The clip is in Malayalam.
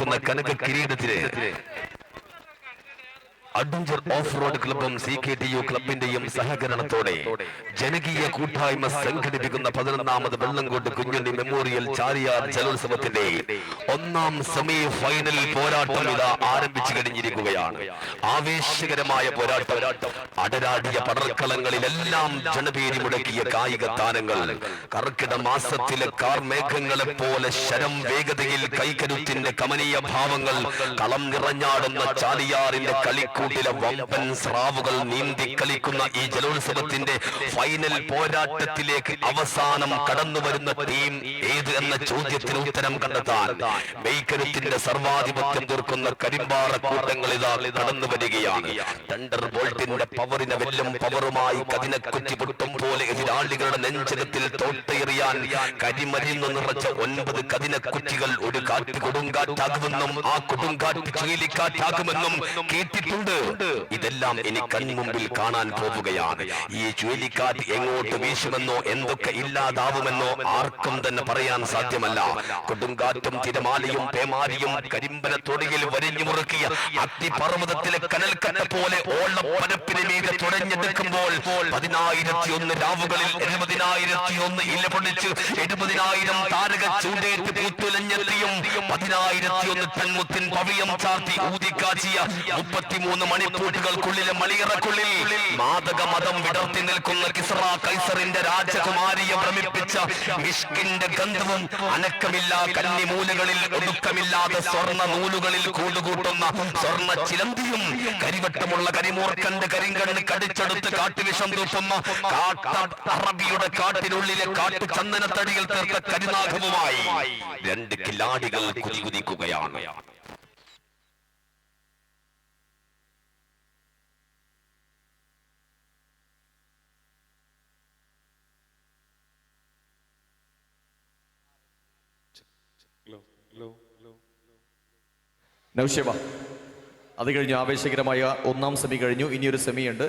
സമ്മാനിക്കുന്ന കനക കിരീടത്തിന് അഡ്വഞ്ചർ ഓഫ് റോഡ് ക്ലബും CKTU ക്ലബിന്റെയും സഹകരണത്തോടെ ജനകീയ കൂട്ടായ്മ സംഘടിപ്പിക്കുന്ന 11ാമത് വെള്ളംകോട്ട് കുഞ്ഞുണ്ണി മെമ്മോറിയൽ ചാലിയാർ ജലോത്സവത്തിന്റെ 1ാം സെമി ഫൈനൽ പോരാട്ടം ഇതാ ആരംഭിച്ചു കഴിഞ്ഞിരിക്കുകയാണ്. ആവേശകരമായ പോരാട്ടം. അടരാടിയ പടർക്കളങ്ങളിലെല്ലാം ജനപേരി മുടക്കിയ കായിക താരങ്ങൾ കർക്കിട മാസത്തിലെ കാർമേഘങ്ങളെ പോലെ ശരം വേഗതയിൽ കൈകരുത്തിന്റെ കമനീയ ഭാവങ്ങൾ കളം നിറഞ്ഞാടുന്ന ചാലിയാറിന്റെ കളിക്കൂട്ടിലെ വമ്പൻ സ്രാവുകൾ നീന്തി കളിക്കുന്ന ഈ ജലോത്സവത്തിന്റെ ഫൈനൽ പോരാട്ടത്തിലേക്ക് അവസാനം കടന്നു വരുന്ന ടീം ഏത് എന്ന ചോദ്യത്തിന് ഉത്തരം കണ്ടെത്താൻ മെയ്ക്കരുത്തിന്റെ സർവാധിപത്യം തീർക്കുന്ന കരിമ്പാറ കൂട്ടങ്ങൾ ഇതാ കടന്നു വരികയാണ്. തണ്ടർ ബോൾട്ടിന്റെ പവറിനെ വെല്ലും പവറുമായി കതിനക്കുറ്റി പൊട്ടും പോലെ എതിരാളികളുടെ നെഞ്ചകത്തിൽ തോട്ടയെറിയാൻ കരിമരുന്ന് നിറച്ച 9 കതിനക്കുറ്റികൾ ഒരു കാറ്റ് കൊടുങ്കാറ്റാകുമെന്നും ആ കൊടുങ്കാറ്റ് ചുഴലിക്കാറ്റാകുമെന്നും കേട്ടിട്ടുണ്ട്. ഇതെല്ലാം ഇനി കൺമുമ്പിൽ കാണാൻ പോവുകയാണ്. ഈ ചുഴലിക്കാറ്റ് എങ്ങോട്ട് വീശുമെന്നോ എന്തൊക്കെ ഇല്ലാതാവുമെന്നോ ആർക്കും തന്നെ പറയാൻ സാധ്യമല്ല. കൊടുങ്കാറ്റും തിരമാലയും പേമാരിയും കരിമ്പന തൊടിയിൽ വരിഞ്ഞു മുറുക്കിയ അഗ്നിപർവ്വതത്തിലെ കനൽക്കട്ട പോലെ ഓളപ്പരപ്പിന് മീതെ തുഴഞ്ഞെടുക്കുമ്പോൾ 10,001 രാവുകളിൽ 70,001 ഇല പൊളിച്ച് 70,000 താരക ചൂടേറ്റ് പൂത്തുലഞ്ഞെത്തിയും 10,001 തന്മുത്തിൻ പവിയം ചാർത്തി ഊതിക്കാച്ചിയ 33 മണിപ്പൂട്ടുകൾക്കുള്ളിലെ മണിയറക്കുള്ളിൽ മാതക മതം വിടർത്തി നിൽക്കുന്ന കിസ്റ കൈസറിന്റെ രാജകുമാരിയെ ഭ്രമിപ്പിച്ച മിഷ്കിന്റെ ഗന്ധവും അനക്കമില്ലാ കന്നിമൂലകളിൽ ഒടുക്കമില്ലാതെ സ്വർണ്ണ നൂലുകളിൽ കൂടുകൂട്ടുന്ന സ്വർണ്ണ ചിലന്തിയും കരിവട്ടമുള്ള കരിമൂർക്കന്റെ കരിങ്കണ്ണ് കടിച്ചെടുത്ത് കാട്ടുവിഷം തൂപ്പുന്ന അറബിയുടെ കാട്ടിനുള്ളിലെ കാട്ടു ചന്ദനത്തടിയിൽ തീർത്ത കരിനാഗവുമായി 2 കില്ലാടികൾ കുതികുതിക്കുകയാണ്. നൗഷേബ, അത് കഴിഞ്ഞു ആവേശകരമായ 1ാം സെമി കഴിഞ്ഞു. ഇനിയൊരു സെമിയുണ്ട്.